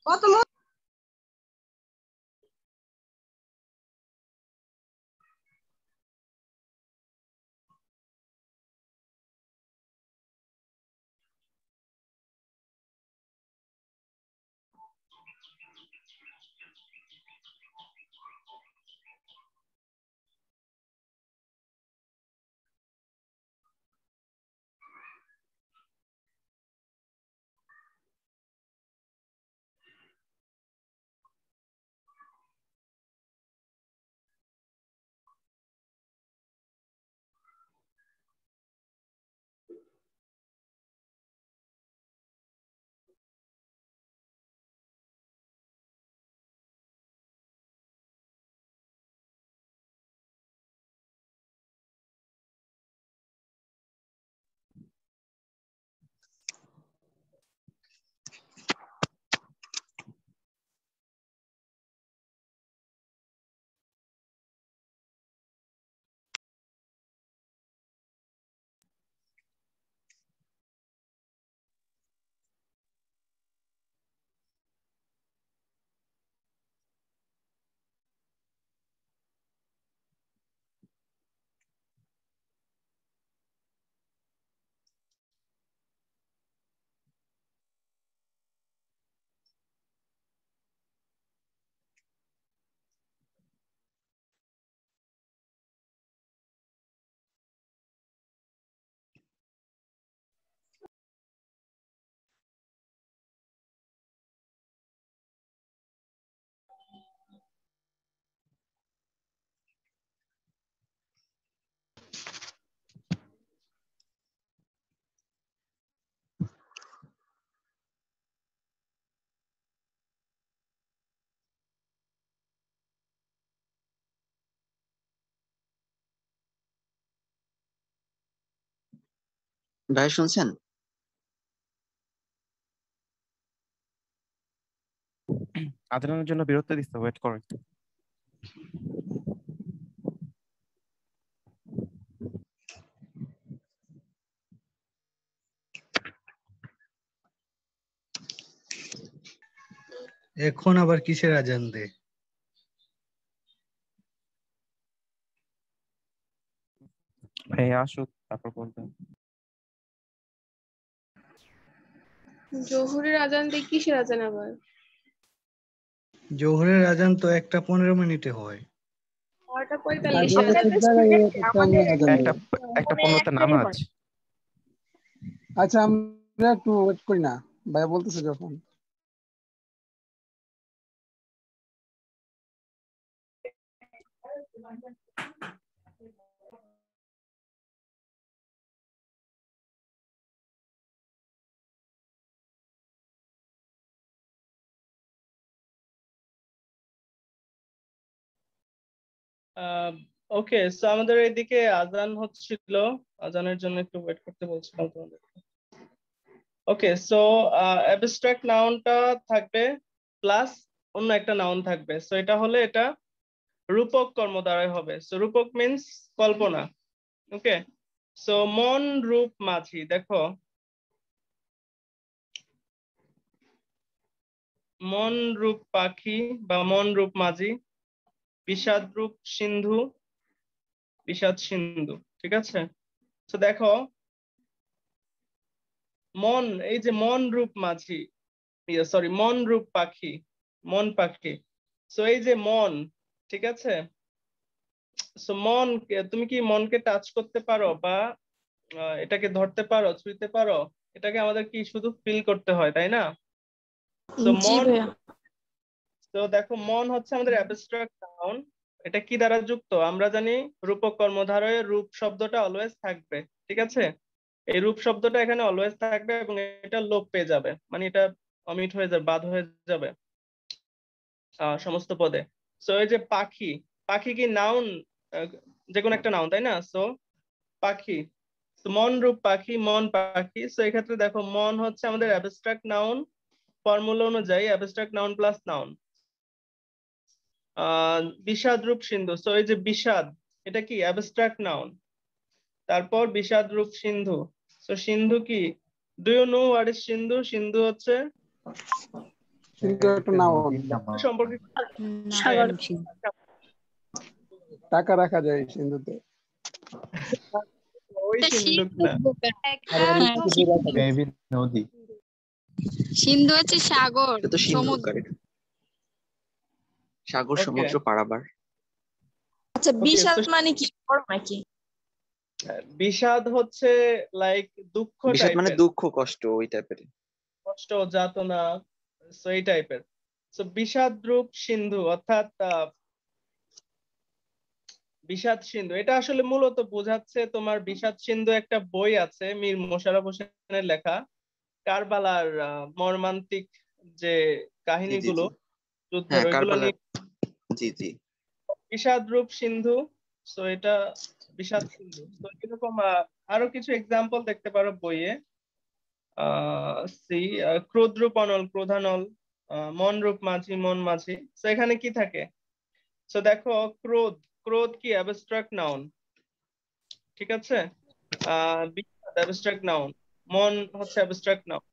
কত ভাই শুনছেন? আদানের জন্য বিরতি দিচ্ছে, ওয়েট করেন। এখন আবার কিসের আজান দে? ভাই আসুক, তারপর বলবেন। জোহরের আজান দিয়ে কিসের আজান আবার? জোহরের আজান তো 1:15 হয়। 9:45 একটা 15তে নামাজ। আচ্ছা আমরা একটু ওয়েট করি না, ভাইয়া বলতেছে যখন। ওকে, সো আমাদের এদিকে আজান হচ্ছিল, আজানের জন্য একটু ওয়েট করতে বলছিলাম তোমাদের। ওকে, সো অ্যাবস্ট্রাক্ট নাউনটা থাকবে প্লাস অন্য একটা নাউন থাকবে। সো এটা হলে এটা রূপক কর্ম দ্বারাই হবে। সো রূপক মিন্স কল্পনা। ওকে, সো মন রূপ মাঝি, দেখো মন রূপ পাখি বা মন রূপ মাঝি, বিষাদ রূপ সিন্ধু, বিষাদ সিন্ধু। ঠিক আছে, তো দেখো মন, এই যে মন রূপ মাঝি, সরি মন রূপ পাখি, মন পাখি। সো এই যে মন, ঠিক আছে, সো মন, তুমি কি মনকে টাচ করতে পারো বা এটাকে ধরতে পারো, ছুঁইতে পারো? এটাকে আমাদের কি শুধু ফিল করতে হয়, তাই না? সো মন, তো দেখো মন হচ্ছে আমাদের অ্যাবস্ট্রাক্ট নাউন। এটা কি দ্বারা যুক্ত? আমরা জানি রূপক কর্মধারয়ে রূপ শব্দটা অলওয়েজ থাকবে। ঠিক আছে, এই রূপ শব্দটা এখানে অলওয়েজ থাকবে এবং এটা লোপ পেয়ে যাবে, মানে এটা অমিট হয়ে যাবে, বাদ হয়ে যাবে সমস্ত পদে। সো এই যে পাখি, পাখি কি নাউন? যে কোনো একটা নাউন, তাই না? সো পাখি, তো মন রূপ পাখি, মন পাখি। সো এক্ষেত্রে দেখো মন হচ্ছে আমাদের অ্যাবস্ট্রাক্ট নাউন, ফর্মুলা অনুযায়ী অ্যাবস্ট্রাক্ট নাউন প্লাস নাউন। বিষাদ রূপ সিন্ধু, সো এই যে বিষাদ, এটা কি অ্যাবস্ট্রাক্ট নাউন। তারপর বিষাদ রূপ সিন্ধু, সো সিন্ধু কি? Do you know what is Sindhu? Sindhu হচ্ছে সিন্ধু একটা নাউন, সম্পর্কে সাগর। টাকা রাখা যায় সিন্ধুতে। ওই সিন্ধুক না। মেবি নদী। সিন্ধু হচ্ছে সাগর, এটা তো সিন্ধু সমুদ্র। কারেক্ট। সাগর, Okay. সমুদ্র, পারাবার। আচ্ছা Okay, বিষাদ so- মানে কি বড় নাকি? বিষাদ হচ্ছে লাইক দুঃখ বিষাদ মানে টাইপের, দুঃখ, কষ্ট, ওই টাইপের। কষ্ট, যাতনা, সো এই টাইপের। সো বিষাদ রূপ সিন্ধু অর্থাৎ বিষাদ সিন্ধু, এটা আসলে মূলত বোঝাচ্ছে তোমার বিষাদ সিন্ধু একটা বই আছে মীর মোশাররফ হোসেনের লেখা, কারবালার মর্মান্তিক যে কাহিনীগুলো যুদ্ধের, হ্যাঁ, ওইগুলো কারবালার। নিয়ে জি জি। বিষাদ রূপ সিন্ধু। সো এটা বিষাদ সিন্ধু। তো এরকম আরো কিছু এক্সাম্পল দেখতে পারো বইয়ে। সি ক্রোধ রূপ অনল, ক্রোধানল, মন রূপ মাঝি, মন মাঝি। তো এখানে কি থাকে? সো দেখো, ক্রোধ, ক্রোধ কি অ্যাবস্ট্রাক্ট নাউন, ঠিক আছে? বিষাদ অ্যাবস্ট্রাক্ট নাউন, মন হচ্ছে abstract noun.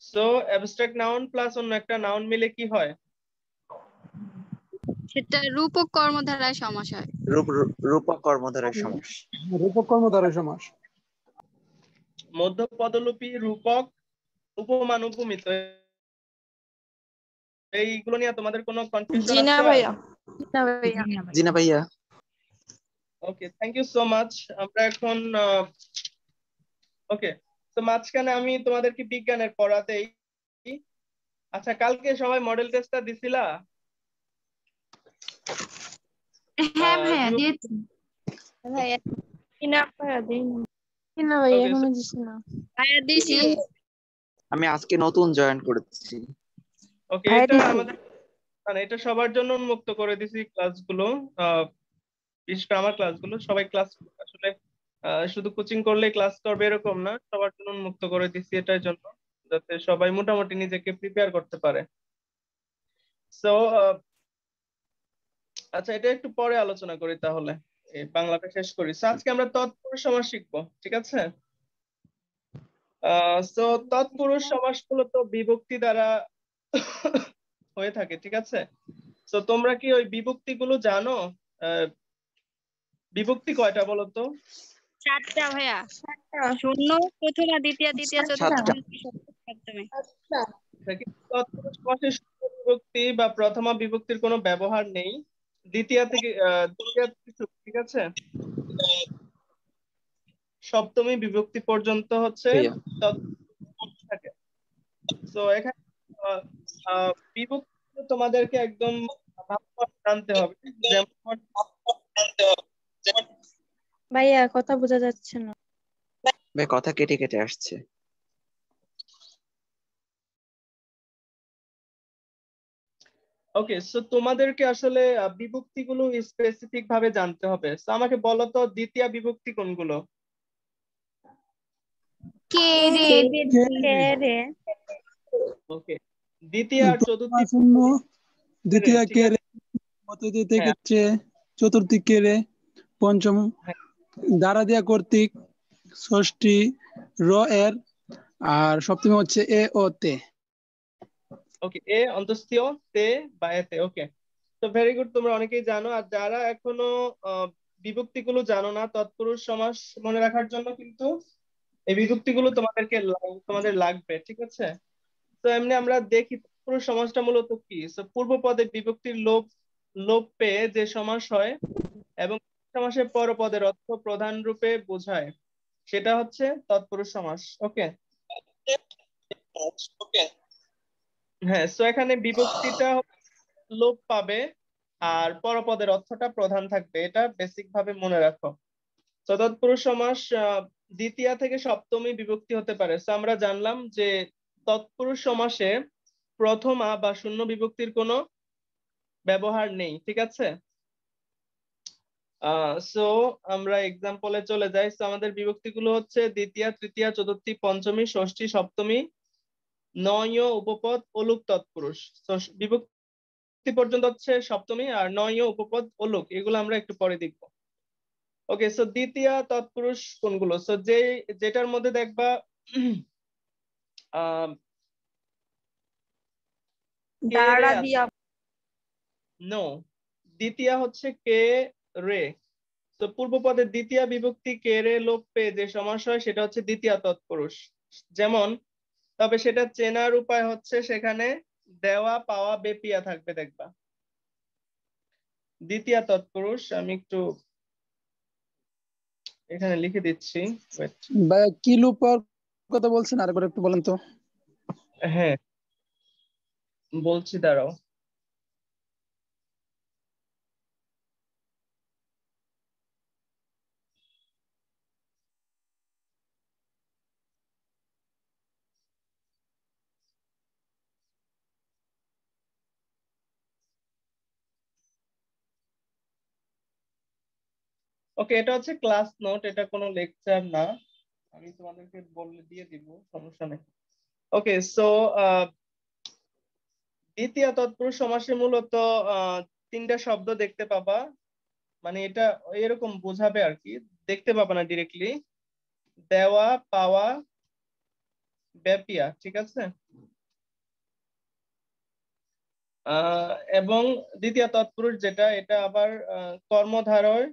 So abstract noun plus অন্য একটা নাউন মিলে কি হয়? সেটা রূপক কর্মধারায় সমাস হয়। রূপক কর্মধারয় সমাস। রূপক কর্মধারয় সমাস। মধ্য পদলোপী, রূপক, উপমান, উপমিত, এইগুলো নিয়ে তোমাদের কোনো কনফিউশন জি না আছে? ভাইয়া। জি না ভাইয়া। ওকে, থ্যাংক ইউ সো মাচ। আমরা এখন ওকে, তো মাঝখানে আমি তোমাদেরকে বিজ্ঞানের পড়াতেই, আচ্ছা কালকে সবাই মডেল টেস্টটা দিছিলা? হ্যাঁ ভাইয়া বিভক্তি- দিয়েছি। ভাইয়া না ভাইয়া দিইনি। না ভাইয়া Okay, এখনো দিছি না। ভাইয়া দিয়েছি। আমি আজকে নতুন জয়েন করেছি। ওকে, ভাইয়া এটা দিছি। আমাদের মানে এটা সবার জন্য উন্মুক্ত করে দিছি ক্লাসগুলো, বিশেষ করে আমার ক্লাসগুলো। সবাই ক্লাস আসলে শুধু কোচিং করলেই ক্লাস করবে এরকম না, সবার জন্য উন্মুক্ত করে দিছি এটার জন্য, যাতে সবাই মোটামুটি নিজেকে প্রিপেয়ার করতে পারে। সো আচ্ছা, এটা একটু পরে আলোচনা করি তাহলে, এই বাংলাটা শেষ করি। So, আজকে আমরা তৎপুরুষ সমাস শিখবো, ঠিক আছে? সো তৎপুরুষ সমাস মূলত বিভক্তি দ্বারা হয়ে থাকে, ঠিক আছে? তো তোমরা কি ওই বিভক্তিগুলো জানো? বিভক্তি কয়টা বলো তো? 7টা ভাইয়া। শূন্য, প্রথমা, দ্বিতীয়, তৃতীয়, চতুর্থ, 7টা। সপ্তমী। কিন্তু তৎপুরুষ সমাসে শুদ্ধ বিভক্তি বা প্রথমা বিভক্তির কোনো ব্যবহার নেই। দ্বিতীয় থেকে ঠিক আছে, সপ্তমী বিভক্তি পর্যন্ত হচ্ছে ভাইয়া। তৎপুরুষ থাকে। তো এখানে বিভক্তি তোমাদেরকে একদম ভালোভাবে জানতে হবে। যেমন ভাইয়া কথা বোঝা যাচ্ছে না। ভাই কথা কেটে কেটে আসছে। ওকে, সো তোমাদেরকে আসলে বিভক্তিগুলো স্পেসিফিক ভাবে জানতে হবে। সো আমাকে বলো তো দ্বিতীয় বিভক্তি কোনগুলো? কে রে। ওকে, দ্বিতীয় আর চতুর্থী, শূন্য, দ্বিতীয় ঠিক কে আছে? রে, চতুর্থী থেকে হ্যাঁ। চে, চতুর্থী কে রে, পঞ্চম হ্যাঁ। দ্বারা দিয়া কর্তৃক, ষষ্ঠী র এর, আর সপ্তমী হচ্ছে এ ও তে। ওকে, এ অন্তস্থীয়, তে বা এতে। ওকে, তো ভেরি গুড, তোমরা অনেকেই জানো। আর যারা এখনো বিভক্তিগুলো জানো না, তৎপুরুষ সমাস মনে রাখার জন্য কিন্তু এই বিভক্তিগুলো তোমাদের লাগবে, ঠিক আছে? তো এমনি আমরা দেখি তৎপুরুষ সমাসটা মূলত কি। So, পূর্ব পদে বিভক্তির লোপ পেয়ে যে সমাস হয় এবং সমাসের পরপদের অর্থ প্রধান রূপে বোঝায়, সেটা হচ্ছে তৎপুরুষ সমাস। ওকে, হ্যাঁ। সো এখানে বিভক্তিটা লোপ পাবে আর পরপদের অর্থটা প্রধান থাকবে, এটা বেসিক ভাবে মনে রাখো। তো তৎপুরুষ সমাস দ্বিতীয়া থেকে সপ্তমী বিভক্তি হতে পারে। সো আমরা জানলাম যে তৎপুরুষ সমাসে প্রথমা বা শূন্য বিভক্তির কোনো ব্যবহার নেই, ঠিক আছে? সো আমরা এক্সাম্পলে চলে যাই। সো আমাদের বিভক্তিগুলো হচ্ছে দ্বিতীয়া, তৃতীয়া, চতুর্থী, পঞ্চমী, ষষ্ঠী, সপ্তমী, নয় উপপদ, অলুক তৎপুরুষ। তো বিভক্তি পর্যন্ত হচ্ছে সপ্তমী, আর নয় উপপদ, অলুক, এগুলো আমরা একটু পরে দেখবো। ওকে, সো দ্বিতীয় তৎপুরুষ কোনগুলো? সো যেটার মধ্যে দেখবা কে রে দ্বারা আছে। দিয়া নো, দ্বিতীয়া হচ্ছে কে রে। তো পূর্বপদের দ্বিতীয় বিভক্তি কে রে লোপ পেয়ে যে সমাস হয় সেটা হচ্ছে দ্বিতীয় তৎপুরুষ। যেমন, তবে সেটা চেনার উপায় হচ্ছে সেখানে দেওয়া পাওয়া বেপিয়া থাকবে, দেখবা। দ্বিতীয় তৎপুরুষ আমি একটু এখানে লিখে দিচ্ছি। Wait. ভাইয়া কি লুপার কথা বলছেন আরেকবার একটু বলেন তো। হ্যাঁ, বলছি, দাঁড়াও। ওকে, এটা হচ্ছে ক্লাস নোট, এটা কোনো লেকচার না, আমি তোমাদেরকে বলে দিয়ে দিব, সমস্যা নেই। ওকে, সো দ্বিতীয় তৎপুরুষ সমাসে মূলত তিনটা শব্দ দেখতে পাবা, মানে এটা এরকম বোঝাবে আর কি, দেখতে পাবা না ডিরেক্টলি। দেওয়া পাওয়া ব্যাপিয়া, ঠিক আছে। এবং দ্বিতীয় তৎপুরুষ যেটা, এটা আবার কর্মধারয়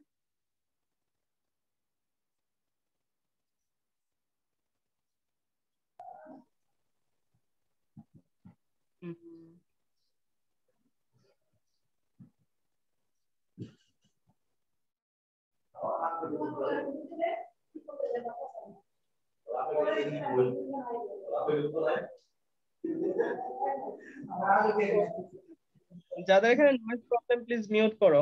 যাদের এখানে নয়েজ প্রবলেম প্লিজ মিউট করো।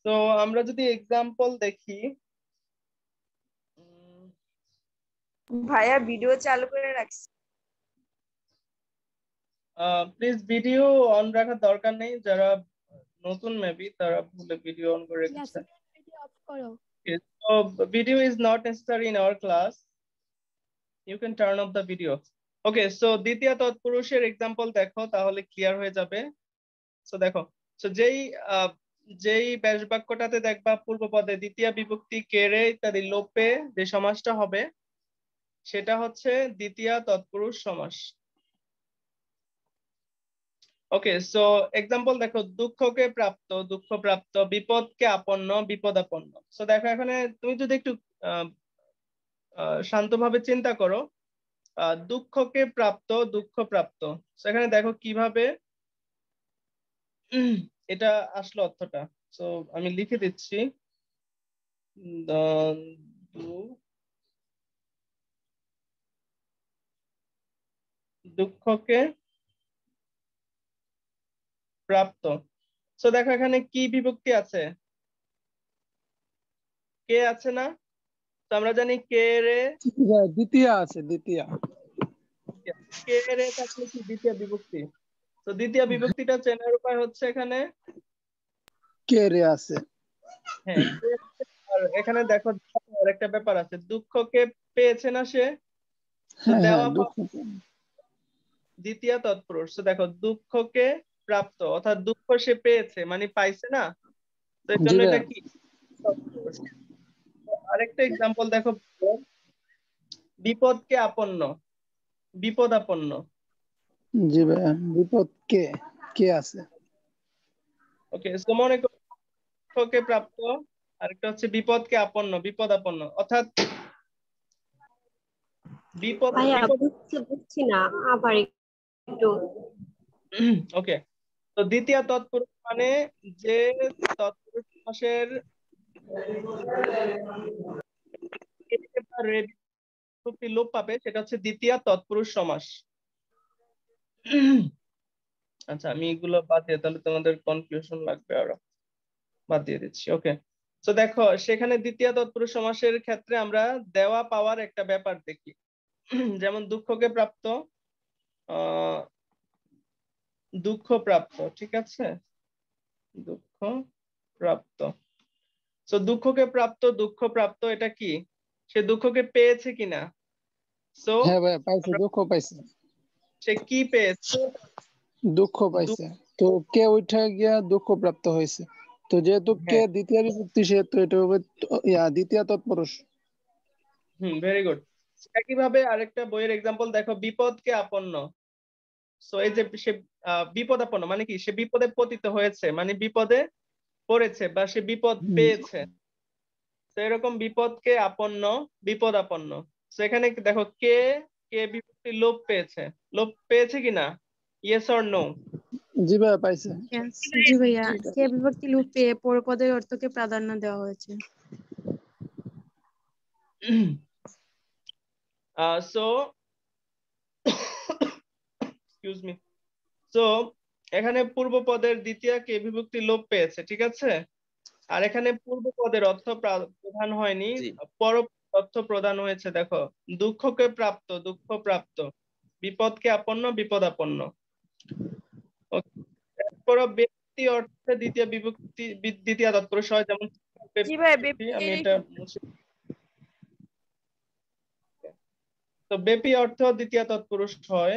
তো আমরা যদি এক্সাম্পল দেখি, ভাইয়া ভিডিও চালু করে রাখছি। প্লিজ ভিডিও অন রাখার দরকার নেই, যারা নতুন মেবি তারা ভুলে ভিডিও অন করে রেখেছে। So video is not necessary in our class. You can turn off the video. Okay, so দ্বিতীয় তৎপুরুষের এক্সাম্পল দেখো, তাহলে ক্লিয়ার হয়ে যাবে। সো দেখো, সো যেই ব্যাস বাক্যটাতে দেখবা পূর্বপদে দ্বিতীয় বিভক্তি কে রে ইত্যাদি লোপে যে সমাসটা হবে সেটা হচ্ছে দ্বিতীয় তৎপুরুষ সমাস। ওকে, সো এক্সাম্পল দেখো, দুঃখকে প্রাপ্ত দুঃখ প্রাপ্ত, বিপদকে আপন্ন বিপদ আপন্ন। সো দেখো, এখানে তুমি যদি একটু শান্তভাবে চিন্তা করো, দুঃখকে প্রাপ্ত দুঃখ প্রাপ্ত, সেখানে দেখো কিভাবে এটা আসলো অর্থটা। সো আমি লিখে দিচ্ছি, দুঃখকে প্রাপ্ত। সো দেখো এখানে কি বিভক্তি আছে, কে আছে না? তো আমরা জানি কে রে, দ্বিতীয় আছে, দ্বিতীয় কে রে থাকলে কি দ্বিতীয় বিভক্তি। তো দ্বিতীয় বিভক্তিটা চেনার উপায় হচ্ছে এখানে কে রে আছে। হ্যাঁ, আর এখানে দেখো আরেকটা ব্যাপার আছে, দুঃখকে পেয়েছে না সে, তো হ্যাঁ দেওয়া দুঃখ দ্বিতীয় তৎপুরুষ। তো দেখো, দুঃখকে প্রাপ্ত অর্থাৎ দুঃখ সে পেয়েছে মানে পাইছে না, তো এর জন্য এটা কি তৎপুরুষ। আরেকটা এক্সাম্পল দেখো, বিপদকে আপন্ন বিপদ আপন্ন। জি ভাইয়া, বিপদ কে কে আছে। ওকে, সো মনে করো দুঃখকে প্রাপ্ত, আরেকটা হচ্ছে বিপদকে আপন্ন বিপদ আপন্ন, অর্থাৎ বিপদ ভাইয়া বিপদ। বুঝছি না, আবার একটু। ওকে, তো দ্বিতীয় তৎপুরুষ মানে যে তৎপুরুষ সমাসের লোপ পাবে সেটা হচ্ছে দ্বিতীয় তৎপুরুষ সমাস। আচ্ছা, আমি এগুলো বাদ দিয়ে, তাহলে তোমাদের কনফিউশন লাগবে, আরো বাদ দিয়ে দিচ্ছি। ওকে, তো দেখো সেখানে দ্বিতীয় তৎপুরুষ সমাসের ক্ষেত্রে আমরা দেওয়া পাওয়ার একটা ব্যাপার দেখি। যেমন দুঃখকে প্রাপ্ত দুঃখ প্রাপ্ত, ঠিক আছে, দুঃখ প্রাপ্ত। তো দুঃখকে প্রাপ্ত দুঃখ প্রাপ্ত, এটা কি সে দুঃখকে পেয়েছে কিনা। সো হ্যাঁ ভাইয়া পাইছে, দুঃখ পাইছে, সে কি পেয়েছে, দুঃখ পাইছে। তো কে উঠে গিয়া দুঃখ প্রাপ্ত হয়েছে। তো যেহেতু কে দ্বিতীয় বিভক্তি, সেহেতু এটা হবে দ্বিতীয় তৎপুরুষ। Very good. একইভাবে আরেকটা বইয়ের এক্সাম্পল দেখো, বিপদকে আপন্ন। সো এই যে সে বিপদ আপন্ন মানে কি, সে বিপদে পতিত হয়েছে, মানে বিপদে পড়েছে বা সে বিপদ পেয়েছে। তো এরকম বিপদকে আপন্ন, বিপদ আপন্ন। তো এখানে দেখো কে, কে বিভক্তি লোপ পেয়েছে, লোপ পেয়েছে কিনা, ইয়েস অর নো? জি ভাইয়া পাইছে। জি ভাইয়া, কে বিভক্তি লোপ পেয়ে পরপদের অর্থকে প্রাধান্য দেওয়া হয়েছে। সো এক্সকিউজ মি, সো এখানে পূর্ব পদের দ্বিতীয় কে বিভক্তি লোপ পেয়েছে, ঠিক আছে। আর এখানে পূর্ব পদের অর্থ প্রধান হয়নি, পর অর্থ প্রদান হয়েছে। দেখো, দুঃখকে প্রাপ্ত, দুঃখ প্রাপ্ত, বিপদকে আপন্ন, বিপদ আপন্ন। এরপর ব্যক্তি অর্থে দ্বিতীয় বিভক্তি, দ্বিতীয় তৎপুরুষ হয়, যেমন জি ভাই, আমি এটা তো ব্যাপী অর্থ দ্বিতীয় তৎপুরুষ হয়,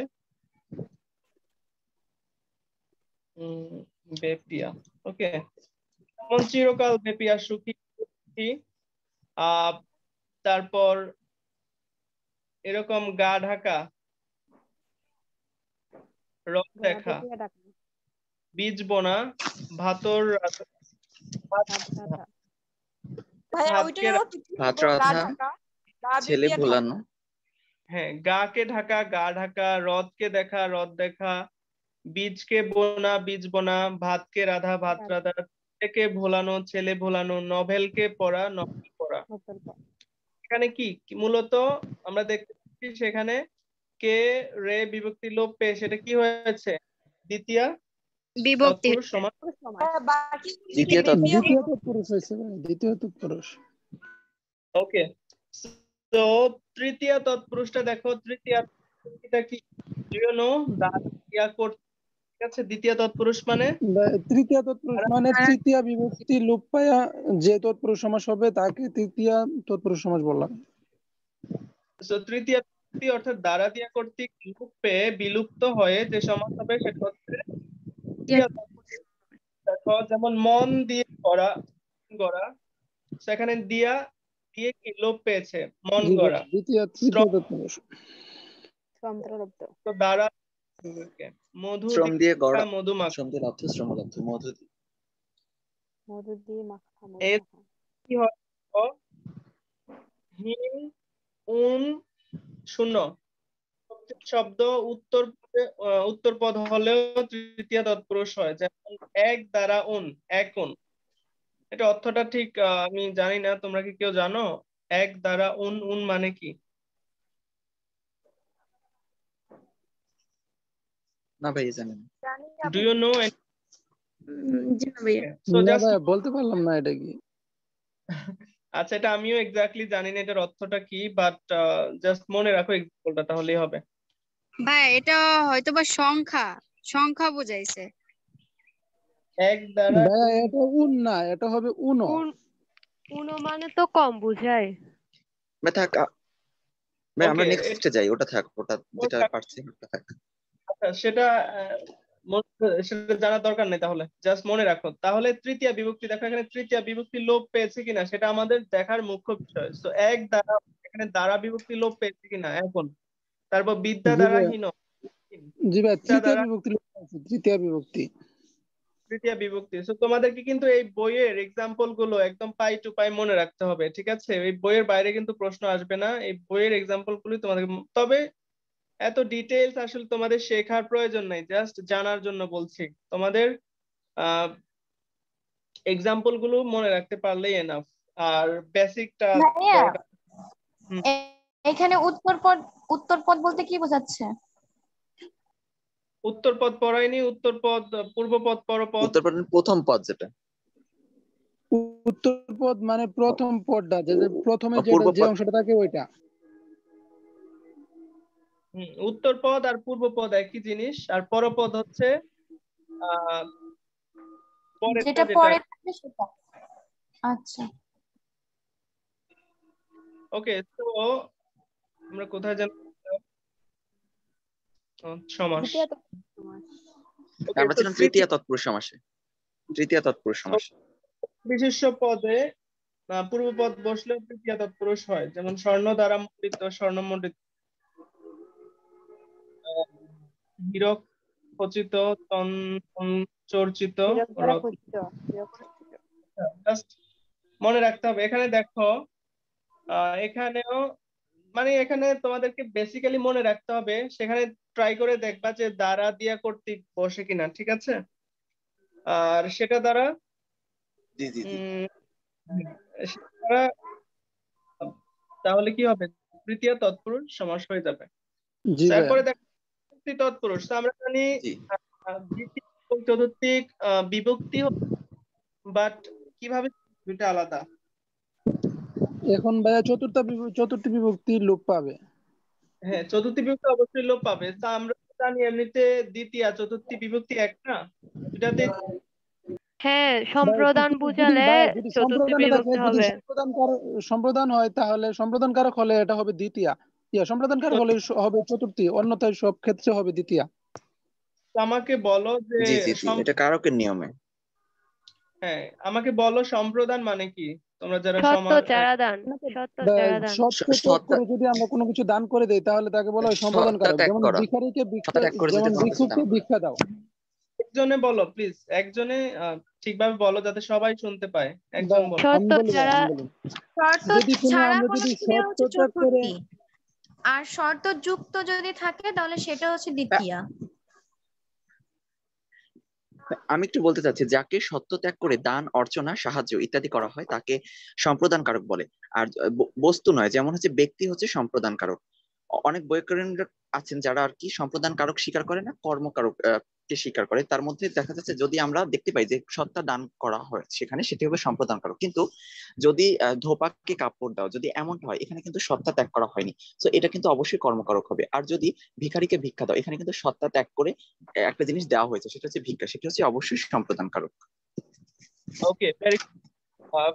ব্যাপিয়া। ওকে, যেমন চিরকাল ব্যাপিয়া সুখী, তারপর এরকম গা ঢাকা, রথ দেখা, বীজ বোনা, ভাতর ভাইয়া ওইটারও ভাত রাধা, ছেলে ভোলানো। হ্যাঁ, গাকে ঢাকা, গা ঢাকা, রথকে দেখা, রথ দেখা, বীজকে বোনা, বীজ বোনা, ভাতকে রাধা, ভাত রাধা, ছেলেকে ভোলানো, ছেলে ভোলানো, নভেলকে পড়া, নভেল পড়া। এখানে কি মূলত আমরা দেখতে পাচ্ছি, সেখানে কে রে বিভক্তি লোপ পেয়ে সেটা কি হয়েছে, দ্বিতীয় বিভক্তি তৎপুরুষ সমাস। দ্বিতীয় তৎপুরুষ হয়েছে, দ্বিতীয় তৎপুরুষ। ওকে, তো তৃতীয় তৎপুরুষটা দেখো, তৃতীয় তৎপুরুষটা কি, ইউ নো দাঁড়িয়া করতে, ঠিক আছে। দ্বিতীয় তৎপুরুষ মানে তৃতীয় তৎপুরুষ মানে তৃতীয় বিভক্তি লোপ পায়া যে তৎপুরুষ সমাস হবে তাকে তৃতীয় তৎপুরুষ সমাস বলা। তৃতীয় বিভক্তি অর্থাৎ দ্বারা দিয়া কর্তৃক লোপ পেয়ে বিলুপ্ত হয়ে যে সমাস হবে সেটা হচ্ছে তৃতীয় তৎপুরুষ। দেখো, যেমন মন দিয়ে গড়া, গড়া, সেখানে দিয়া দিয়ে কি লোপ পেয়েছে, মন গড়া। দ্বিতীয় তৃতীয় তৎপুরুষ। তো দ্বারা মধু শ্রম দিয়ে গড়া, মধুমাখা, শ্রম দিয়ে অর্থ শ্রমদত্ত, মধু দিয়ে কি হয়, হিম উন শূন্য শব্দ উত্তর পদ হলেও তৃতীয় তৎপুরুষ হয়, যেমন এক দ্বারা উন, এক উন। এটা অর্থটা ঠিক আমি জানি না, তোমরা কি কেউ জানো এক দ্বারা উন, উন মানে কি? না ভাই জানেন। Do you no? জি না ভাইয়া, বলতে পারলাম না এটা কি। আচ্ছা, এটা আমিও এক্স্যাক্টলি জানি না এটার অর্থটা কি, বাট জাস্ট মনে রাখো এক্সাম্পলটা, তাহলেই হবে। ভাই এটা হয়তোবা সংখ্যা, সংখ্যা বুঝাইছে। এক দ্বারা এটা উন না, এটা হবে উনো। উনো মানে তো কম বুঝায়। থাক ভাই, আমরা নেক্সটে যাই, ওটা থাক, ওটা যেটা পারছি ওটা থাক। আচ্ছা, সেটা জানার দরকার নেই, তাহলে জাস্ট মনে রাখো। তাহলে তৃতীয় বিভক্তি দেখো, এখানে তৃতীয় বিভক্তি লোপ পেয়েছে কিনা সেটা আমাদের দেখার মুখ্য বিষয়। তো এক দ্বারা, এখানে দ্বারা বিভক্তি লোপ পেয়েছে কিনা এখন। তারপর বিদ্যা দ্বারা হীন, জি ভাই, তৃতীয় বিভক্তি লোপ পেয়েছে, তৃতীয় বিভক্তি, তৃতীয় বিভক্তি। তো তোমাদেরকে কিন্তু এই বইয়ের এক্সাম্পল গুলো একদম পাই টু পাই মনে রাখতে হবে, ঠিক আছে। এই বইয়ের বাইরে কিন্তু প্রশ্ন আসবে না, এই বইয়ের এক্সাম্পল গুলি তোমাদের। তবে এত ডিটেইলস আসলে তোমাদের শেখার প্রয়োজন নাই, জাস্ট জানার জন্য বলছি। তোমাদের এক্সাম্পল গুলো মনে রাখতে পারলেই এনাফ, আর বেসিকটা দরকার। এখানে উত্তর পদ বলতে কি বোঝাচ্ছে? উত্তর পদ পড়াইনি, উত্তর পদ, পূর্ব পদ, পরপদ। উত্তর পদ প্রথম পদ, যেটা উত্তর পদ মানে প্রথম পদটা, যে প্রথমে যে অংশটা থাকে ওইটা। উত্তর পদ আর পূর্ব পদ একই জিনিস, আর পরপদ হচ্ছে যেটা পরে থাকে সেটা। আচ্ছা, ওকে। তো আমরা কোথায় যাব, সমাস। আমরা ছিলাম তৃতীয় তৎপুরুষ সমাসে, তৃতীয় তৎপুরুষ সমাসে। বিশেষ্য পদে পূর্বপদ বসলেও তৃতীয়া তৎপুরুষ হয়, যেমন স্বর্ণ দ্বারা মণ্ডিত, স্বর্ণমণ্ডিত, হীরক খচিত, চর্চিত, জাস্ট মনে রাখতে হবে। এখানে দেখো এখানেও মানে এখানে তোমাদেরকে বেসিক্যালি মনে রাখতে হবে, সেখানে ট্রাই করে দেখবা যে দ্বারা দিয়া কর্তৃক বসে কিনা, ঠিক আছে? আর সেটা দ্বারা জি জি জি সেটা দ্বারা তাহলে কি হবে, তৃতীয় তৎপুরুষ সমাস হয়ে যাবে। জি ভাইয়া। তারপরে দেখো তৃতীয় তৎপুরুষ, তো আমরা জানি জি দ্বিতীয় এবং চতুর্থিক বিভক্তি, বাট কিভাবে দুইটা আলাদা। এখন ভাইয়া চতুর্থ বিভক্তি লোপ পাবে। হ্যাঁ, চতুর্থী বিভক্তি অবশ্যই লোপ পাবে। তা আমরা জানি এমনিতে দ্বিতীয় চতুর্থী বিভক্তি এক না, দুটাতে হ্যাঁ, সম্প্রদান বুঝালে যদি চতুর্থী সম্প্রদানে থাকে, বিভক্তি যদি হবে। সম্প্রদান হয় তাহলে সম্প্রদান কারক হলে এটা হবে দ্বিতীয়া, সম্প্রদান কারক হলে হবে চতুর্থী, অন্যথায় সব ক্ষেত্রে হবে দ্বিতীয়া। আমাকে বলো যে জি জি জি এটা কারকের নিয়মে। হ্যাঁ, আমাকে বলো সম্প্রদান মানে কি, তোমরা যারা সত্য চারাদান, সত্য চারাদান। সত্য করে যদি আমরা কোনো কিছু দান করে দেই তাহলে তাকে বলা হয় সম্প্রদান সত্তা কারক। ত্যাগ যেমন করা, ভিখারিকে সত্তা ত্যাগ করে যেমন যদি কোনো কিছু দান ভিক্ষুককে করা। ভিক্ষা দাও। একজনে বলো প্লিজ, একজনে ঠিকভাবে বলো যাতে সবাই শুনতে পায়। একজন বলো। শর্ত ছাড়া, শর্ত যদি ছাড়া আমরা কোনো যদি ক্রিয়া হচ্ছে শর্ত ত্যাগ করে চতুর্থী, আর শর্ত যুক্ত যদি থাকে তাহলে সেটা হচ্ছে দ্বিতীয়া। আমি একটু বলতে চাচ্ছি, যাকে সত্য ত্যাগ করে দান, অর্চনা, সাহায্য ইত্যাদি করা হয় তাকে সম্প্রদান কারক বলে। আর বস্তু নয়, যেমন হচ্ছে ব্যক্তি হচ্ছে সম্প্রদান কারক। অনেক বৈজ্ঞানিক আছেন যারা আর কি সম্প্রদান কারক স্বীকার করে না, কর্মকারক কে স্বীকার করে। তার মধ্যে দেখা যাচ্ছে যদি আমরা দেখতে পাই যে সত্তা দান করা হয় সেখানে সেটি হবে সম্প্রদান কারক, কিন্তু যদি ধোপাকে কাপড় দাও যদি এমনটা হয় এখানে কিন্তু সত্তা ত্যাগ করা হয়নি, তো এটা কিন্তু অবশ্যই কর্মকারক হবে। আর যদি ভিখারিকে ভিক্ষা দাও এখানে কিন্তু সত্তা ত্যাগ করে একটা জিনিস দেওয়া হয়েছে, সেটা হচ্ছে ভিক্ষা, সেটা হচ্ছে অবশ্যই সম্প্রদান কারক। ওকে,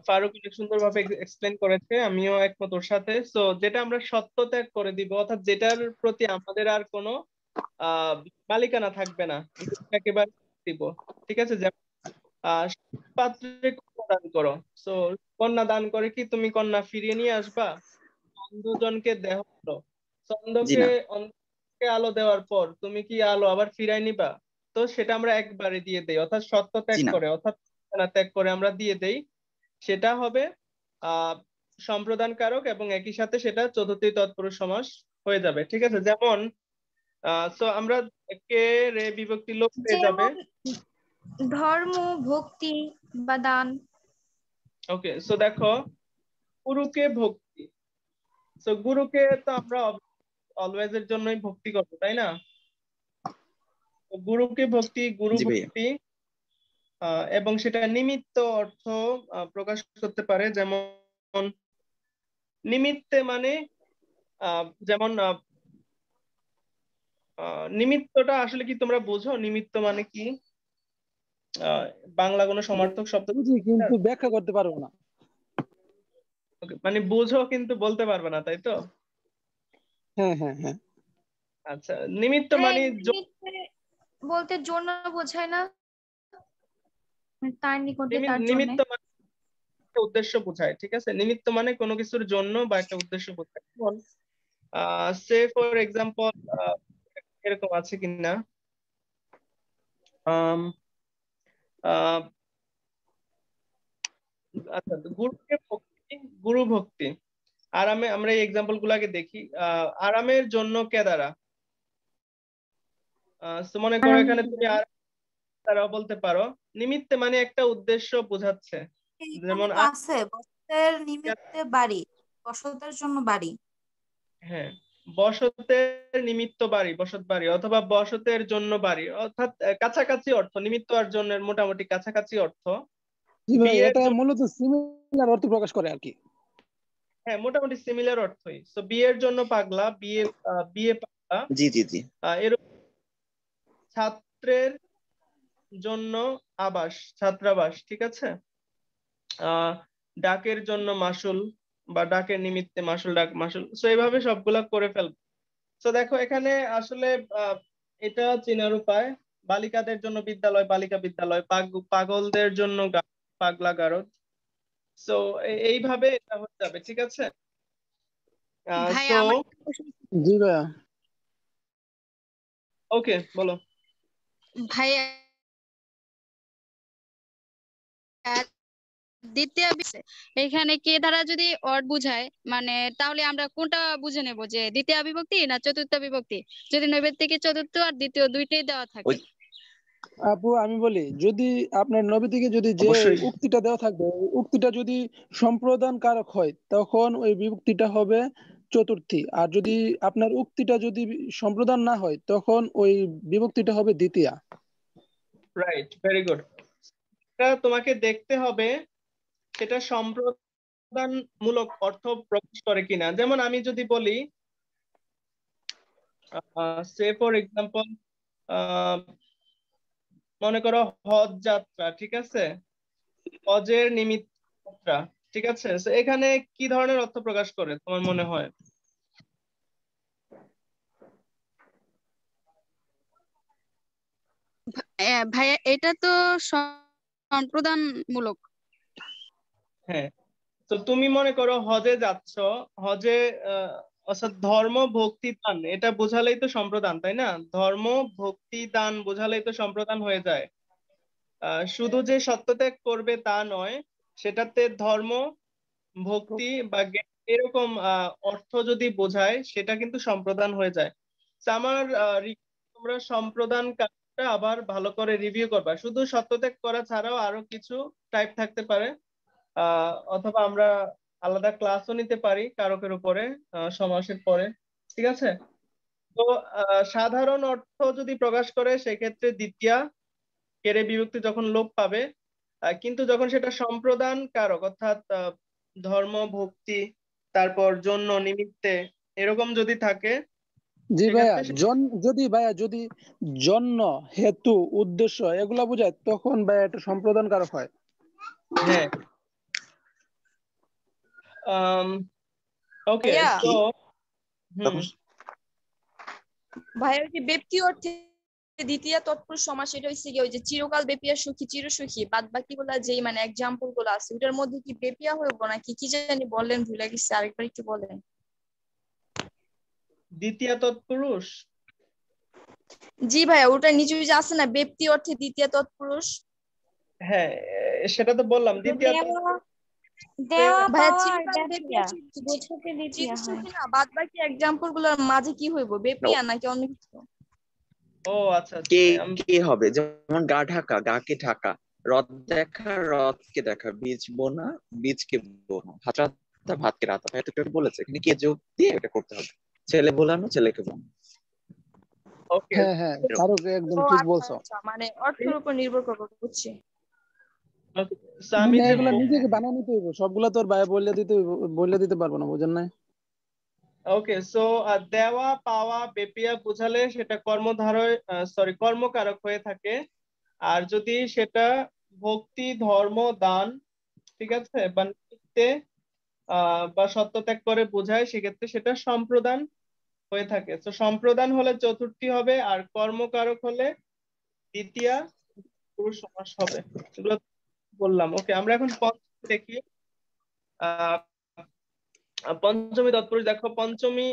ফারুক অনেক সুন্দরভাবে এক্সপ্লেন করেছে, আমিও একমত ওর সাথে। সো যেটা আমরা সত্য ত্যাগ করে দিব, অর্থাৎ যেটার প্রতি আমাদের আর কোনো মালিকানা থাকবে না, একেবারে দিব, ঠিক আছে? যেমন পাত্রে কন্যা দান করো। সো কন্যা দান করে কি তুমি কন্যা ফিরিয়ে নিয়ে আসবা? অন্ধজনকে দেহ হলো, জি না। অন্ধকে আলো দেওয়ার পর তুমি কি আলো আবার ফিরাই নিবা? তো সেটা আমরা একবারে দিয়ে দেই, অর্থাৎ সত্য ত্যাগ জি না। করে, অর্থাৎ ত্যাগ করে আমরা দিয়ে দেই, সেটা হবে সম্প্রদান কারক, এবং একই সাথে সেটা চতুর্থী তৎপুরুষ সমাস হয়ে যাবে, ঠিক আছে? যেমন সো আমরা কে রে বিভক্তি লোপ পেয়ে যাবে। যেমন ধর্ম, ভক্তি বা দান। ওকে, সো দেখো গুরুকে ভক্তি, সো গুরুকে তো আমরা অলওয়েজ এর জন্যই ভক্তি করবো, তাই না? তো গুরুকে ভক্তি, গুরু জি ভাইয়া। ভক্তি, এবং সেটা নিমিত্ত অর্থ প্রকাশ করতে পারে। যেমন নিমিত্তে মানে যেমন নিমিত্তটা আসলে কি তোমরা বোঝো? নিমিত্ত মানে কি? বাংলা কোনো সমার্থক শব্দ বুঝি কিন্তু ব্যাখ্যা করতে পারবো না। মানে বুঝো কিন্তু বলতে পারবে না, তাই তো? হ্যাঁ হ্যাঁ হ্যাঁ। আচ্ছা, নিমিত্ত মানে বলতে জন্য বোঝায় না, তার নিকটে তার জন্য। নিমিত্ত মানে উদ্দেশ্য বোঝায়, ঠিক আছে? নিমিত্ত মানে কোনো কিছুর জন্য বা একটা উদ্দেশ্য বোঝায়। যেমন সে ফর এক্সাম্পল এরকম আছে কিনা, আচ্ছা, গুরুকে ভক্তি, গুরু ভক্তি, আরামে, আমরা এই এক্সাম্পল গুলাকে দেখি। আরামের জন্য কেদারা, মনে করো এখানে তুমি আর তারাও বলতে পারো। নিমিত্তে মানে একটা উদ্দেশ্য বোঝাচ্ছে, যেমন আছে বসতের নিমিত্তে বাড়ি, বসতের জন্য বাড়ি। হ্যাঁ, বসতের নিমিত্ত বাড়ি, বসত বাড়ি, অথবা বসতের জন্য বাড়ি, অর্থাৎ কাছাকাছি অর্থ। নিমিত্ত আর জন্যের মোটামুটি কাছাকাছি অর্থ। জি ভাই, এটা মূলত সিমিলার অর্থ প্রকাশ করে আর কি। হ্যাঁ, মোটামুটি সিমিলার অর্থই। তো বিয়ের জন্য পাগলা, বিয়ে বিয়ে পাগলা। জি জি জি এরকম ছাত্রের জন্য আবাস, ছাত্রাবাস, ঠিক আছে? ডাকের জন্য মাসুল, বা ডাকের নিমিত্তে মাসুল, ডাক মাসুল। সো এইভাবে সবগুলা করে ফেলবো। তো দেখো এখানে আসলে এটা চেনার উপায়, বালিকাদের জন্য বিদ্যালয়, বালিকা বিদ্যালয়, পাগলদের জন্য পাগলা গারদ। সো এইভাবে এটা হয়ে যাবে, ঠিক আছে? ভাই সো আমার জি ভাইয়া। ওকে, বলো। ভাইয়া দ্বিতীয় এখানে কে দ্বারা যদি অর বুঝায়, মানে তাহলে আমরা কোনটা বুঝে নেব যে দ্বিতীয় বিভক্তি না চতুর্থ বিভক্তি, যদি নৈবেদ্যিকে চতুর্থ আর দ্বিতীয় দুইটাই দেওয়া থাকে? আপু আমি বলি, যদি আপনার নবী থেকে যদি যে অবশ্যই উক্তিটা দেওয়া থাকবে, ওই উক্তিটা যদি সম্প্রদান কারক হয় তখন ওই বিভক্তিটা হবে চতুর্থী, আর যদি আপনার উক্তিটা যদি সম্প্রদান না হয় তখন ওই বিভক্তিটা হবে দ্বিতীয়া। Right, very good. এটা তোমাকে দেখতে হবে সেটা সম্প্রদানমূলক অর্থ প্রকাশ করে কিনা। যেমন আমি যদি বলি সে ফর এক্সাম্পল মনে করো হজ যাত্রা, ঠিক আছে, হজের নিমিত্ত যাত্রা, ঠিক আছে, তো এখানে কি ধরনের অর্থ প্রকাশ করে তোমার মনে হয়? ভাইয়া এটা তো সম্প্রদানমূলক। হ্যাঁ, তো তুমি মনে করো হজে যাচ্ছ, হজে অর্থাৎ ধর্ম ভক্তি দান এটা বোঝালেই তো সম্প্রদান, তাই না? ধর্ম ভক্তি দান বোঝালেই তো সম্প্রদান হয়ে যায়। শুধু যে সত্যত্যাগ করবে তা নয়, সেটাতে ধর্ম ভক্তি বা জ্ঞান এরকম অর্থ যদি বোঝায় সেটা কিন্তু সম্প্রদান হয়ে যায়। তো আমার তোমরা সম্প্রদান কাজটা আবার ভালো করে রিভিউ করবা। শুধু সত্যত্যাগ করা ছাড়াও আরো কিছু টাইপ থাকতে পারে, অথবা আমরা আলাদা ক্লাসও নিতে পারি কারকের উপরে সমাসের পরে, ঠিক আছে? তো সাধারণ অর্থ যদি প্রকাশ করে সেক্ষেত্রে দ্বিতীয়া কেরে বিভক্তি যখন লোপ পাবে, কিন্তু যখন সেটা সম্প্রদান কারক অর্থাৎ ধর্ম ভক্তি তারপর জন্য নিমিত্তে এরকম যদি থাকে জি ভাইয়া, সেক্ষেত্রে ভাইয়া যদি জন্য হেতু উদ্দেশ্য এগুলা বোঝায় তখন ভাইয়া এটা সম্প্রদান কারক হয়। হ্যাঁ। ওকে, ভাইয়া তো ভাইয়া ওই যে ব্যক্তি অর্থে দ্বিতীয় তৎপুরুষ সমাস, এটা হচ্ছে কি ওই যে চিরকাল বেপিয়া সুখী চির সুখী, বাদ বাকি গুলা যেই মানে এক্সাম্পল গুলো আছে ওটার মধ্যে কি বেপিয়া হইব নাকি কি জানি বললেন, ভুলে গেছি, আরেকবার একটু বলেন। দ্বিতীয় তৎপুরুষ, জি ভাইয়া, ওটা নিচে যে আছে না ব্যক্তি অর্থে দ্বিতীয় তৎপুরুষ। হ্যাঁ সেটা তো বললাম দ্বিতীয় দেওয়া ভাইয়া পাওয়া আর চিরকাল বেপিয়া দেখিয়া বোঝাতে চির দ্বিতীয়া হয়। সুখী না, বাদ বাকি এক্সাম্পল গুলোর মাঝে কি হইব, বেপিয়া নাকি অন্য কিছু? ও আচ্ছা, কে কে হবে, যেমন গা ঢাকা গাকে ঢাকা, রথ দেখা রথকে দেখা, বীজ বোনা বীজকে বোনা, ভাত রাঁধা ভাতকে রাঁধা। ভাই তো বলেছে এখানে কে যোগ দিয়ে এটা করতে হবে, ছেলে বোলানো ছেলেকে বোনা। ওকে, হ্যাঁ হ্যাঁ, কারক একদম ঠিক বলছো। মানে অর্থের উপর নির্ভর করবে, বুঝছি। আমি মানে যে এগুলা নিজেকে বানিয়ে নিতে হইব, সবগুলা তো আর ভাইয়া বলে দিতে পারবো না, বুঝেন না? ওকে, সো দেওয়া পাওয়া বেপিয়া বোঝালে সেটা কর্মধারয় কর্মকারক হয়ে থাকে। আর যদি সেটা ভক্তি ধর্ম দান, ঠিক আছে, বা নিমিত্তে বা সত্যত্যাগ করে বোঝায় সেক্ষেত্রে সেটা সম্প্রদান হয়ে থাকে। তো সম্প্রদান হলে চতুর্থী হবে, আর কর্মকারক হলে দ্বিতীয়া পুরুষ সমাস হবে। এগুলো বললাম। ওকে, আমরা এখন পঞ্চমী দেখি। পঞ্চমী তৎপুরুষ দেখো, পঞ্চমী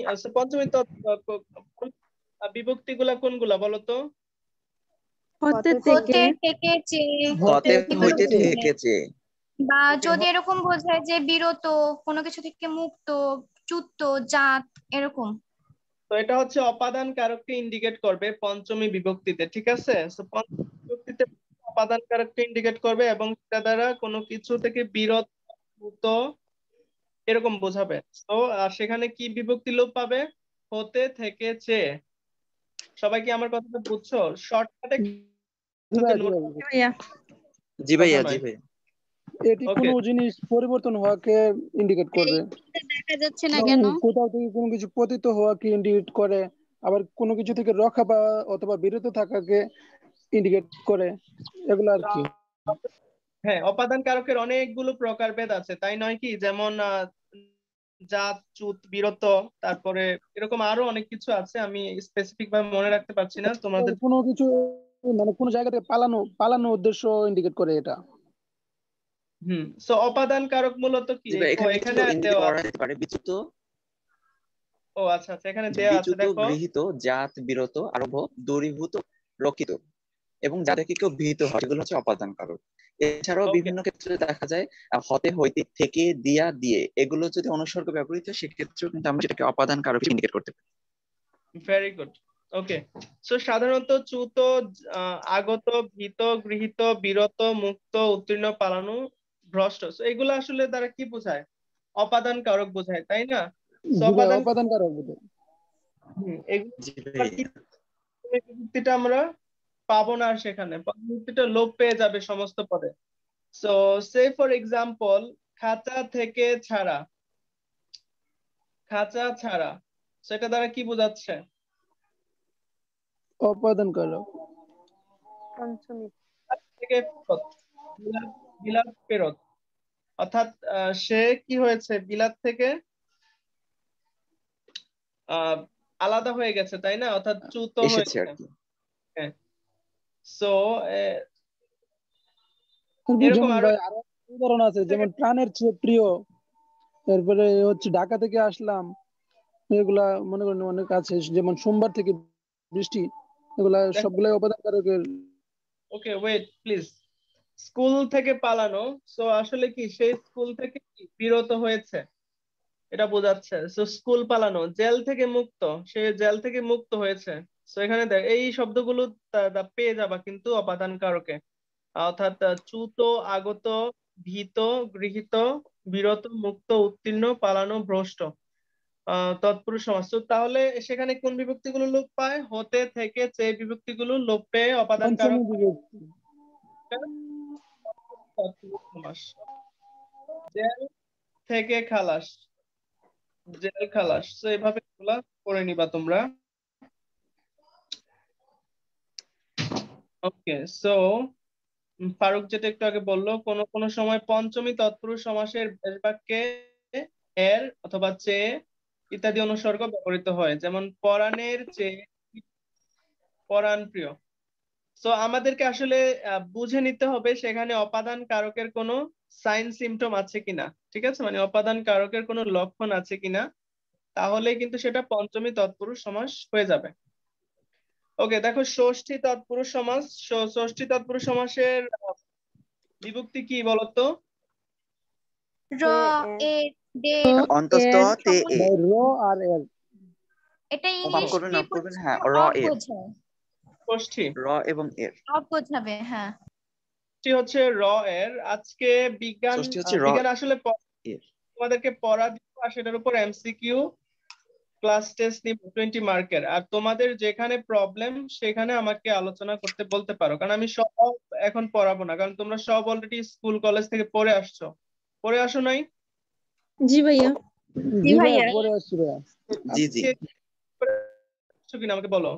বিভক্তি গুলা কোনগুলা বলো তো? হতে হতে থেকে থেকে চেয়ে, হতে হইতে থেকেছে। বা যদি এরকম বোঝায় যে বিরত, কোনো কিছু থেকে মুক্ত, চ্যুত, জাত, এরকম। তো এটা হচ্ছে অপাদান কারককে ইন্ডিকেট করবে পঞ্চমী বিভক্তিতে, ঠিক আছে? তো পঞ্চমী বিভক্তিতে অপাদান কারককে ইন্ডিকেট করবে এবং সেটা দ্বারা কোনো কিছু থেকে বিরত মুক্ত এরকম বোঝাবে। তো সেখানে কি বিভক্তি লোপ পাবে? হতে থেকেছে। সবাই কি আমার কথাটা বুঝছো? শর্টকাটে জি ভাইয়া জি ভাইয়া। এটি কোনো জিনিস পরিবর্তন হওয়াকে ইন্ডিকেট করবে। দেখা যাচ্ছে না কেন? কোথাও থেকে কোনো কিছু পতিত হওয়াকে ইন্ডিকেট করে, আবার কোনো কিছু থেকে রক্ষা পাওয়া অথবা বিরত থাকাকে ইন্ডিকেট করে, এগুলো আর কি। হ্যাঁ, অপাদান কারকের অনেকগুলো প্রকারভেদ আছে, তাই নয় কি? যেমন জাত চ্যুত বিরত, তারপরে এরকম আরো অনেক কিছু আছে, আমি স্পেসিফিক ভাবে মনে রাখতে পারছি না। তোমাদের কোনো কিছু মানে কোনো জায়গা থেকে পালানো উদ্দেশ্য ইন্ডিকেট করে এটা। সো অপাদান কারক মূলত কি? এখানে এখানে ইংরেজি দেওয়া পড়া যেতে পারে বিচ্যুত, ও আচ্ছা আচ্ছা, এখানে দেওয়া আছে দেখো। গৃহীত, জাত, বিরত, আরম্ভ, দূরীভূত, রক্ষিত এবং যা থেকে কেউ ভীত হয় এগুলো হচ্ছে অপাদান কারক। এছাড়াও বিভিন্ন ক্ষেত্রে দেখা যায় হতে, হইতে, থেকে, দিয়া, দিয়ে এগুলো যদি অনুসর্গ ব্যবহৃত হয় সেক্ষেত্রেও কিন্তু আমরা সেটাকে অপাদান কারক ইন্ডিকেট করতে পারি। Very good. ওকে, সো সাধারণত চ্যুত, আগত, ভীত, গৃহীত, বিরত, মুক্ত, উত্তীর্ণ, পালানো, ভ্রষ্ট, সো এগুলো আসলে দ্বারা কি বোঝায়? অপাদান কারক বোঝায়, তাই না? সো অপাদান কারক বোঝায়। বিভক্তিটা আমরা পাবো না, আর সেখানে বিভক্তিটা লোপ পেয়ে যাবে সমস্ত পদে। সো সে ফর এক্সাম্পল, খাঁচা থেকে ছাড়া, খাঁচা ছাড়া, সেটা দ্বারা কি বোঝাচ্ছে? অপাদান কারক। থেকে বিলাত ফেরত, অর্থাৎ সে কি হয়েছে, বিলাত থেকে আলাদা হয়ে গেছে, তাই না? অর্থাৎ চ্যুত এসেছে হয়েছে। আর কি। সো যেমন ভাই আরো উদাহরণ আছে, যেমন প্রাণের চেয়ে প্রিয়, তারপরে হচ্ছে ঢাকা থেকে আসলাম, এগুলা মনে করেন অনেক আছে, যেমন সোমবার থেকে বৃষ্টি, এগুলা সবগুলাই অপাদান কারকের। ওকে ওয়েট প্লিজ, স্কুল থেকে পালানো, সো আসলে কি সেই স্কুল থেকে বিরত হয়েছে এটা বোঝাচ্ছে। সো স্কুল পালানো, জেল থেকে মুক্ত, সে জেল থেকে মুক্ত হয়েছে। সো এখানে দেখ এই শব্দগুলো পেয়ে যাবা কিন্তু অপাদান কারকে, অর্থাৎ চ্যুত, আগত, ভীত, গৃহীত, বিরত, মুক্ত, উত্তীর্ণ, পালানো, ভ্রষ্ট, তৎপুরুষ সমাস। তো তাহলে সেখানে কোন বিভক্তিগুলো লোপ পায়? হতে, থেকে, চেয়ে বিভক্তিগুলো লোপ পেয়ে অপাদান কারক তৎপুরুষ সমাস। জেল থেকে খালাস, জেল খালাস, তো এইভাবে এগুলা করে নিবা তোমরা। ওকে, সো ফারুক যেটা একটু আগে বললো, কোন কোন সময় পঞ্চমী তৎপুরুষ সমাসের শেষ বাক্যে এর অথবা চেয়ে ইত্যাদি অনুসর্গ ব্যবহৃত হয়, যেমন পরাণের চেয়ে পরাণ প্রিয়। সো আমাদেরকে আসলে বুঝে নিতে হবে সেখানে অপাদান কারকের কোনো সাইন সিমটম আছে কিনা, ঠিক আছে, মানে অপাদান কারকের কোনো লক্ষণ আছে কিনা, তাহলে কিন্তু সেটা পঞ্চমী তৎপুরুষ সমাস হয়ে যাবে। ওকে, দেখো ষষ্ঠী তৎপুরুষ সমাস, ষষ্ঠী তৎপুরুষ সমাসের বিভক্তি কি বলতো? র, এ, দে, অন্তস্থ তে এ। র আর এর। এটা মাফ ইংলিশ করবেন, মাফ করবেন, হ্যাঁ, র অফ এর, বোঝায়। ষষ্ঠী র এবং এর, অফ বোঝাবে, হ্যাঁ। ষষ্ঠী হচ্ছে র এর। আজকে বিজ্ঞান, ষষ্ঠী হচ্ছে র বিজ্ঞান আসলে এর। তোমাদেরকে পড়া দিব, আর সেটার উপর এমসিকিউ ক্লাস টেস্ট নিব 20 মার্কের। আর তোমাদের যেখানে প্রবলেম সেখানে আমাকে আলোচনা করতে বলতে পারো, কারণ আমি সব এখন পড়াবো না, কারণ তোমরা সব অলরেডি স্কুল কলেজ থেকে পড়ে আসছো। পড়ে আসো নাই? জি ভাইয়া। জি ভাইয়া পড়ে আসছি ভাইয়া। জি জি কিনা আমাকে বলো।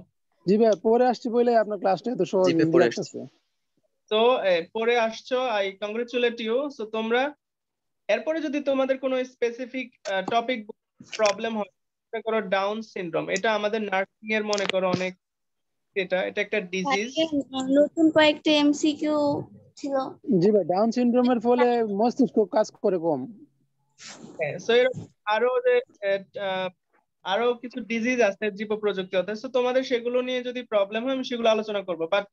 জি ভাইয়া পড়ে আসছি বলে আপনার ক্লাসটা এত সহজ লাগতেছে। তো পড়ে আসছো, আই কংগ্রেচুলেট ইউ। সো তোমরা এরপরে যদি তোমাদের কোনো স্পেসিফিক টপিক প্রবলেম হয়, করো ডাউন সিনড্রোম, এটা আমাদের নার্সিং এর মনে করো অনেক, এটা একটা ডিজিজ। নতুন কয়েকটা এমসিকিউ ছিল। জি ভাই, ডাউন সিনড্রোমের ফলে মস্তিষ্ক কাজ করে কম। সো আরো যে আরো কিছু ডিজিজ আছে জীব প্রযুক্তি হতে, সো তোমাদের সেগুলো নিয়ে যদি প্রবলেম হয় আমি সেগুলো আলোচনা করব, বাট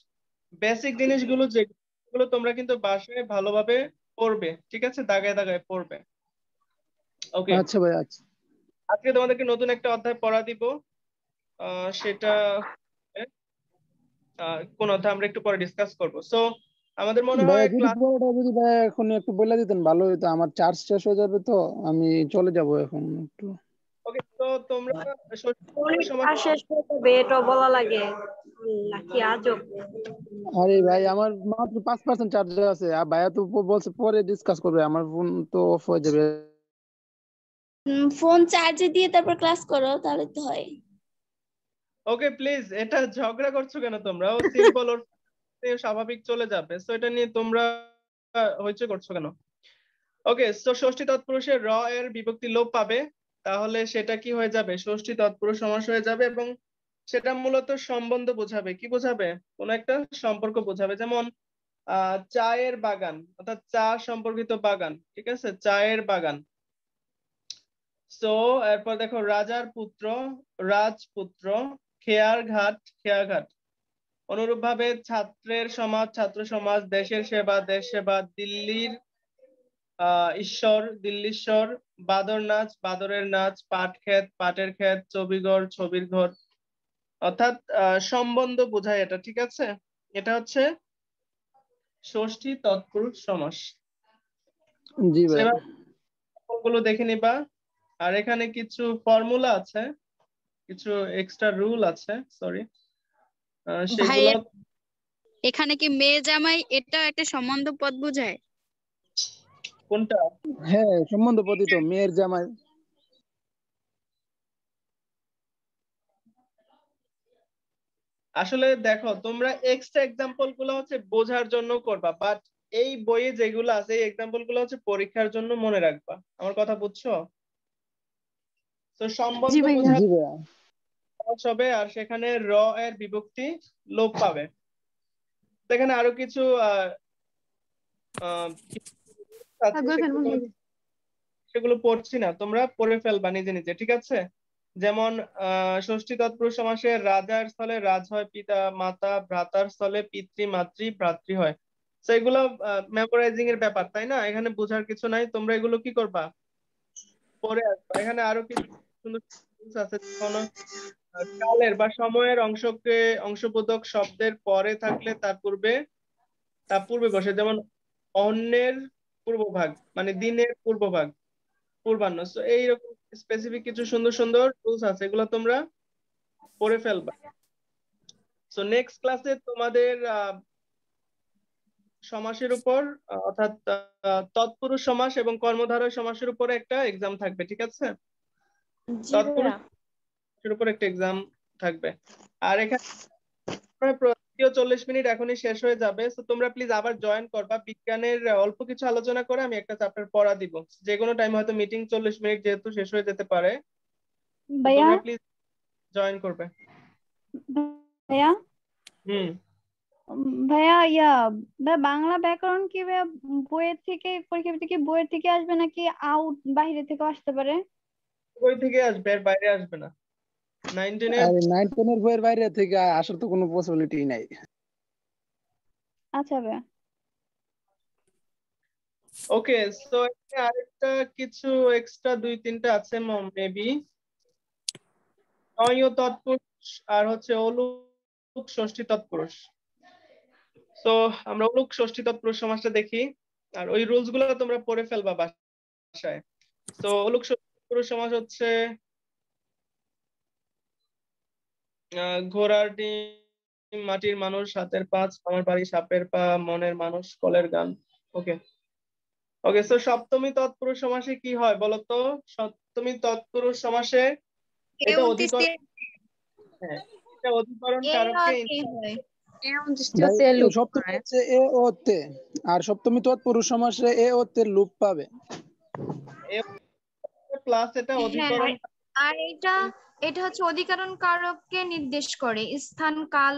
বেসিক জিনিসগুলো যেগুলো তোমরা কিন্তু বাসায় ভালোভাবে পড়বে, ঠিক আছে, দাগায় দাগায় পড়বে। ওকে, আচ্ছা ভাই, আচ্ছা। আজকে তোমাদেরকে নতুন একটা অধ্যায় পড়া দিব, সেটা কোন অধ্যায় আমরা একটু পরে ডিসকাস করব। সো আমাদের মনে হয় যদি ভাই এখন একটু বলে দিতেন ভালো হতো, আমার চার্জ শেষ হয়ে যাবে তো আমি চলে যাব এখন একটু। ওকে, তো তোমরা শেষ হয়ে যাবে এটা বলা লাগে, কি আজব। আরে ভাই আমার মাত্র 5% চার্জ আছে, আর ভাইয়া তো বলছে পরে ডিসকাস করবে, আমার ফোন তো অফ হয়ে যাবে। ফোন চার্জে দিয়ে তারপর ক্লাস করো, তাহলে তো হয়। ওকে প্লিজ, এটা ঝগড়া করছো কেন তোমরা? ও সিম্পল, ওর স্বাভাবিক চলে যাবে, সো এটা নিয়ে তোমরা হইচই করছো কেন? ওকে, সো ষষ্ঠী তৎপুরুষের র এর বিভক্তি লোপ পাবে, তাহলে সেটা কি হয়ে যাবে? ষষ্ঠী তৎপুরুষ সমাস হয়ে যাবে, এবং সেটা মূলত সম্বন্ধ বোঝাবে। কি বোঝাবে? কোন একটা সম্পর্ক বোঝাবে। যেমন চায়ের বাগান অর্থাৎ চা সম্পর্কিত বাগান, ঠিক আছে, চায়ের বাগান। সো এরপর দেখো রাজার পুত্র, রাজপুত্র, খেয়ার ঘাট, খেয়াঘাট। অনুরূপ ভাবে ছাত্রের সমাজ, ছাত্র সমাজ, দেশের সেবা, দেশ সেবা, দিল্লির ঈশ্বর, দিল্লীশ্বর, বাদর নাচ, বাদরের নাচ, পাট ক্ষেত, পাটের ক্ষেত, ছবিঘর, ছবির ঘর। অর্থাৎ সম্বন্ধ বোঝায় এটা, ঠিক আছে। এটা হচ্ছে ষষ্ঠী তৎপুরুষ সমাস। জি ভাই। গুলো দেখে নিবা। আর এখানে কিছু ফর্মুলা আছে, কিছু এক্সট্রা রুল আছে, সরি, সেগুলো। এখানে কি মেয়ে জামাই এটা একটা সম্বন্ধ পদ বোঝায়? কোনটা? হ্যাঁ, সম্বন্ধ পদই তো, মেয়ের জামাই। আসলে দেখো তোমরা এক্সট্রা এক্সাম্পল গুলো হচ্ছে বোঝার জন্য করবা, বাট এই বইয়ে যেগুলো আছে এই এক্সাম্পল গুলো হচ্ছে পরীক্ষার জন্য মনে রাখবা। আমার কথা বুঝছো? তো সম্বন্ধ বোঝা সহজ হবে, আর সেখানে র এর বিভক্তি লোপ পাবে। সেখানে আরো কিছু সেগুলো পড়ছি না, তোমরা পড়ে ফেলবা নিজে নিজে, ঠিক আছে। যেমন ষষ্ঠী তৎপুরুষ সমাসে রাজার স্থলে রাজ হয়, পিতা মাতা, ভ্রাতার স্থলে পিতৃ মাতৃ ভ্রাতৃ হয়। তো এগুলো মেমোরাইজিং এর ব্যাপার, তাই না? এখানে বোঝার কিছু নাই, তোমরা এগুলো কি করবা, পড়ে আসবা। এখানে আরো কিছু সুন্দর আছে, কোনো কালের বা সময়ের অংশকে অংশবোধক শব্দের পরে থাকলে তার পূর্বে বসে, যেমন অন্যের পূর্বভাগ মানে দিনের পূর্বভাগ, পূর্বাহ্ন। সো এইরকম স্পেসিফিক কিছু সুন্দর সুন্দর টুলস আছে, এগুলো তোমরা পড়ে ফেলবা। সো নেক্সট ক্লাসে তোমাদের সমাসের উপর অর্থাৎ তৎপুরুষ সমাস এবং কর্মধারয় সমাসের উপরে একটা এক্সাম থাকবে, ঠিক আছে। তৎপুরুষ সমাসের উপর একটা এক্সাম থাকবে। আর এখানে 40 মিনিট এখনই শেষ হয়ে যাবে। তো তোমরা প্লিজ আবার জয়েন করবা। বিজ্ঞানের অল্প কিছু আলোচনা করে আমি একটা চ্যাপ্টার পড়া দিব, যে কোনো টাইম হয়তো মিটিং 40 মিনিট যেহেতু শেষ হয়ে যেতে পারে। ভাইয়া, তোমরা প্লিজ জয়েন করবে। ভাইয়া, হুম, ভাইয়া বাংলা ব্যাকরণ কি ভাইয়া বইয়ের থেকে পরীক্ষা থেকে বইয়ের থেকে আসবে নাকি বাইরে থেকে আসতে পারে? বই থেকে আসবে, এর বাইরে আসবে না। 9-10 এর 9-10 এর বইয়ের বাইরে থেকে আসার তো কোনো পসিবিলিটি নাই। আচ্ছা ভাইয়া। ওকে, সো আরেকটা কিছু এক্সট্রা 2-3টা আছে মেবি। নয় তৎপুরুষ আর হচ্ছে অলুক ষষ্ঠী তৎপুরুষ। তো আমরা অলুক ষষ্ঠী তৎপুরুষ সমাসটা দেখি, আর ওই রুলস গুলো তোমরা পড়ে ফেলবা বাসায়। তো অলুক ষষ্ঠী তৎপুরুষ সমাস হচ্ছে ঘোড়ার ডিম, মাটির মানুষ, হাতের পাঁচ, আমার বাড়ি, সাপের পা, মনের মানুষ, কলের গান। ওকে ওকে, সো সপ্তমী তৎপুরুষ সমাসে কি হয় বলতো? সপ্তমী তৎপুরুষ সমাসে এটা অধিকরণ, হ্যাঁ, এটা অধিকরণ কারককে সপ্তমী হচ্ছে এ ও তে, আর সপ্তমী তৎপুরুষ সমাসে এ ও তে লোপ পাবে, প্লাস এটা অধিকরণ। আর এটা হচ্ছে অধিকরণ কারককে নির্দেশ করে, স্থান কাল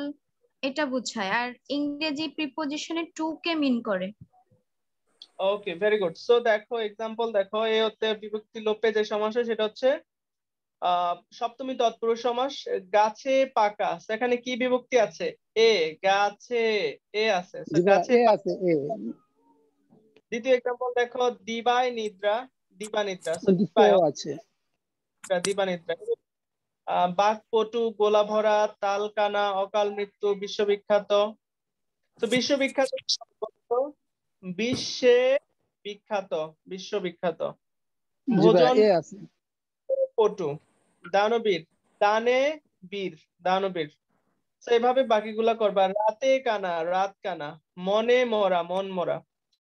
এটা বোঝায়, আর ইংরেজি প্রিপোজিশনে টু কে মিন করে। ওকে, ভেরি গুড। সো দেখো এক্সাম্পল দেখো, এ হতে বিভক্তি লোপে যে সমাস হয় সেটা হচ্ছে সপ্তমী তৎপুরুষ সমাস। গাছে পাকা, সেখানে কি বিভক্তি আছে? এ, গাছে এ আছে, গাছে আছে এ। দ্বিতীয় এক্সাম্পল দেখো, দিবায় নিদ্রা, দিবা নিদ্রা, আছে দিবা নিদ্রা। বাঘপটু, গোলা ভরা, তালকানা, অকাল মৃত্যু, বিশ্ববিখ্যাত। তো বিশ্ববিখ্যাত বিশ্বে বিখ্যাত, বিশ্ববিখ্যাত। ভোজন পটু, দানবীর, দানে বীর, দানবীর। তো এভাবে বাকিগুলা করবা। রাতে কানা, রাত কানা, মনে মরা, মন মরা।